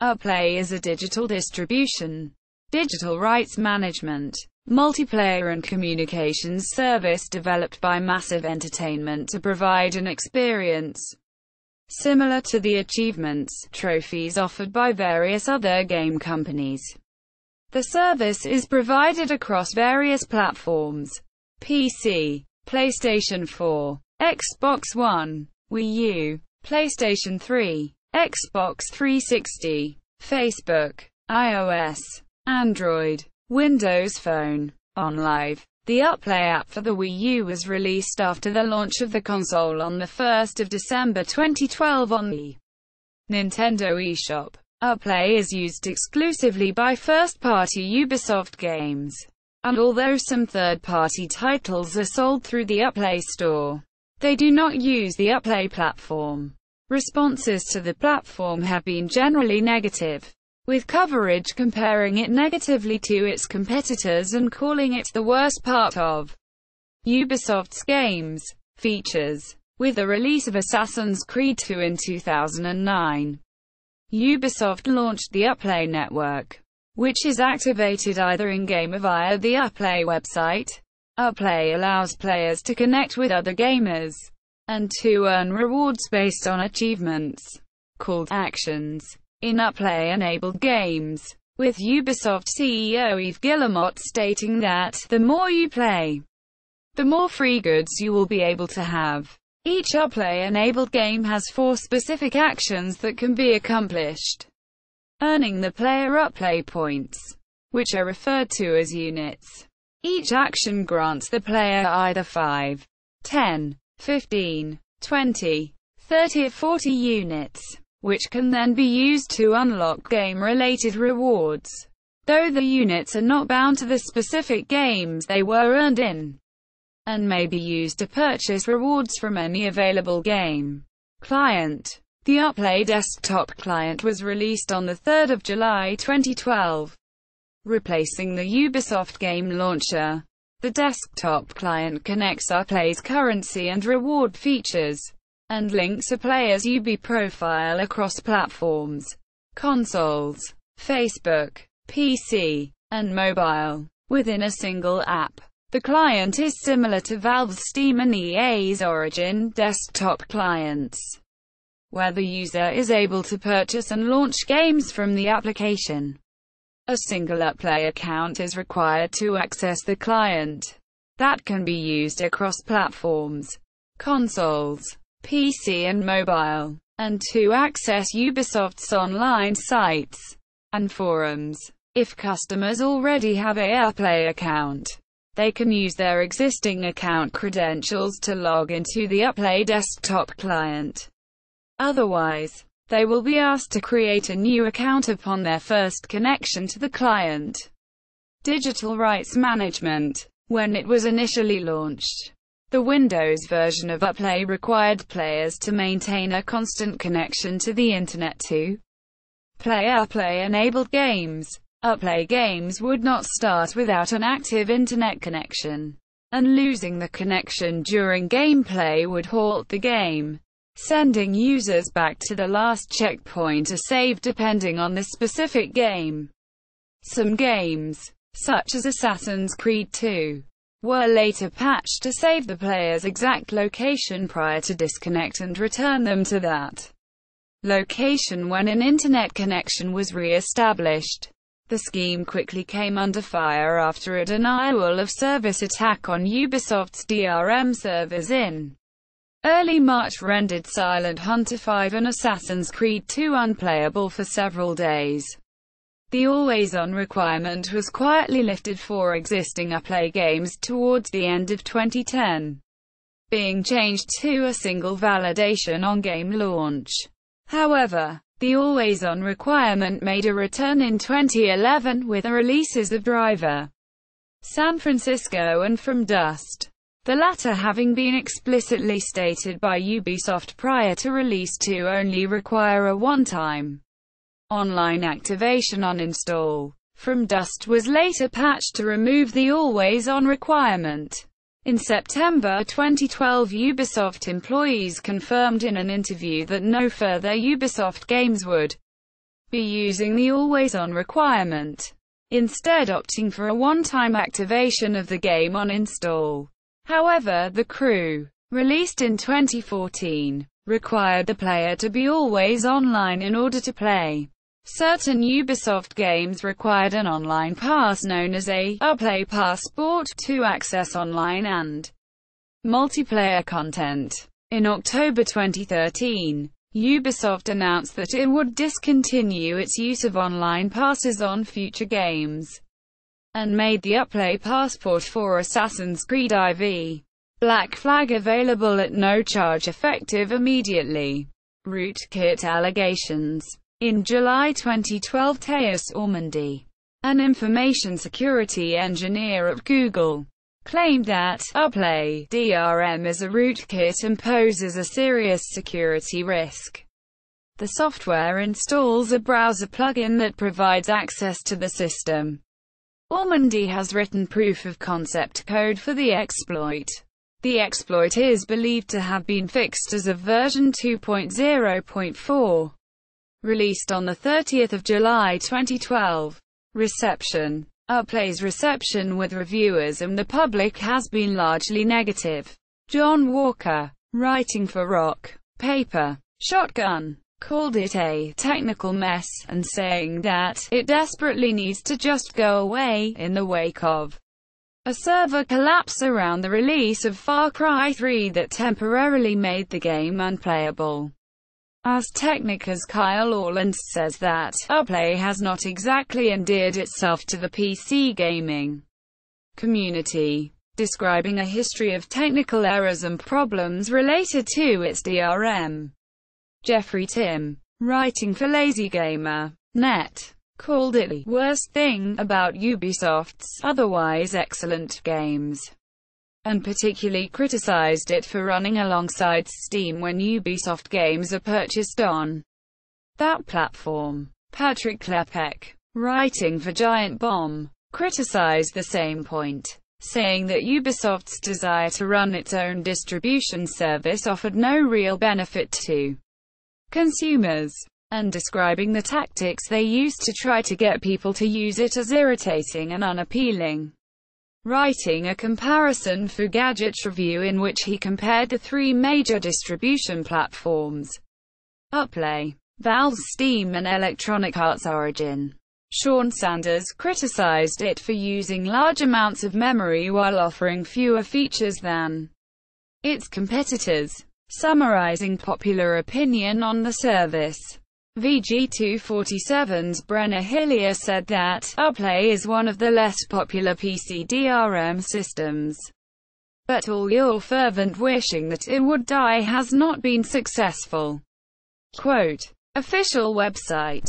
Uplay is a digital distribution, digital rights management, multiplayer and communications service developed by Massive Entertainment to provide an experience similar to the achievements, trophies offered by various other game companies. The service is provided across various platforms: PC, PlayStation 4, Xbox One, Wii U, PlayStation 3, Xbox 360, Facebook, iOS, Android, Windows Phone. On Live, the Uplay app for the Wii U was released after the launch of the console on the 1st of December 2012 on the Nintendo eShop. Uplay is used exclusively by first-party Ubisoft games, and although some third-party titles are sold through the Uplay store, they do not use the Uplay platform. Responses to the platform have been generally negative, with coverage comparing it negatively to its competitors and calling it the worst part of Ubisoft's games features. With the release of Assassin's Creed 2 in 2009, Ubisoft launched the Uplay network, which is activated either in-game or via the Uplay website. Uplay allows players to connect with other gamers, and to earn rewards based on achievements, called actions, in Uplay-enabled games, with Ubisoft CEO Yves Guillemot stating that, "The more you play, the more free goods you will be able to have." Each Uplay-enabled game has 4 specific actions that can be accomplished, earning the player Uplay points, which are referred to as units. Each action grants the player either 5, 10, 15, 20, 30 or 40 units, which can then be used to unlock game-related rewards, though the units are not bound to the specific games they were earned in, and may be used to purchase rewards from any available game. Client. The Uplay desktop client was released on the 3rd of July 2012, replacing the Ubisoft game launcher. The desktop client connects Uplay's currency and reward features, and links a player's Ubi profile across platforms, consoles, Facebook, PC, and mobile, within a single app. The client is similar to Valve's Steam and EA's Origin desktop clients, where the user is able to purchase and launch games from the application. A single Uplay account is required to access the client. That can be used across platforms, consoles, PC and mobile, and to access Ubisoft's online sites and forums. If customers already have a Uplay account, they can use their existing account credentials to log into the Uplay desktop client. Otherwise, they will be asked to create a new account upon their first connection to the client. Digital rights management. When it was initially launched, the Windows version of Uplay required players to maintain a constant connection to the internet to play Uplay-enabled games. Uplay games would not start without an active internet connection, and losing the connection during gameplay would halt the game, sending users back to the last checkpoint or save depending on the specific game. Some games, such as Assassin's Creed 2, were later patched to save the player's exact location prior to disconnect and return them to that location when an internet connection was re-established. The scheme quickly came under fire after a denial of service attack on Ubisoft's DRM servers in early March rendered Silent Hunter 5 and Assassin's Creed 2 unplayable for several days. The always-on requirement was quietly lifted for existing Uplay games towards the end of 2010, being changed to a single validation on game launch. However, the always-on requirement made a return in 2011 with the releases of Driver, San Francisco and From Dust, the latter having been explicitly stated by Ubisoft prior to release to only require a one-time online activation on install. From Dust was later patched to remove the always-on requirement. In September 2012, Ubisoft employees confirmed in an interview that no further Ubisoft games would be using the always-on requirement, instead opting for a one-time activation of the game on install. However, The Crew, released in 2014, required the player to be always online in order to play. Certain Ubisoft games required an online pass known as a Uplay passport to access online and multiplayer content. In October 2013, Ubisoft announced that it would discontinue its use of online passes on future games, and made the Uplay passport for Assassin's Creed IV Black Flag available at no charge effective immediately. Rootkit allegations. In July 2012, Teus Ormandy, an information security engineer at Google, claimed that Uplay DRM as a rootkit imposes a serious security risk. The software installs a browser plugin that provides access to the system. Ormandy has written proof of concept code for the exploit. The exploit is believed to have been fixed as of version 2.0.4. Released on 30 July 2012. Reception. Uplay's reception with reviewers and the public has been largely negative. John Walker, writing for Rock, Paper, Shotgun, called it a technical mess, and saying that it desperately needs to just go away, in the wake of a server collapse around the release of Far Cry 3 that temporarily made the game unplayable. Ars Technica's Kyle Orland says that Uplay has not exactly endeared itself to the PC gaming community, describing a history of technical errors and problems related to its DRM. Jeffrey Tim, writing for LazyGamer.net, called it the worst thing about Ubisoft's otherwise excellent games, and particularly criticized it for running alongside Steam when Ubisoft games are purchased on that platform. Patrick Klepek, writing for Giant Bomb, criticized the same point, saying that Ubisoft's desire to run its own distribution service offered no real benefit to consumers, and describing the tactics they used to try to get people to use it as irritating and unappealing. Writing a comparison for Gadget's review in which he compared the three major distribution platforms, Uplay, Valve's Steam and Electronic Arts Origin, Sean Sanders criticized it for using large amounts of memory while offering fewer features than its competitors, summarizing popular opinion on the service. VG247's Brenna Hillier said that Uplay is one of the less popular PC DRM systems, but all your fervent wishing that it would die has not been successful. Quote, official website.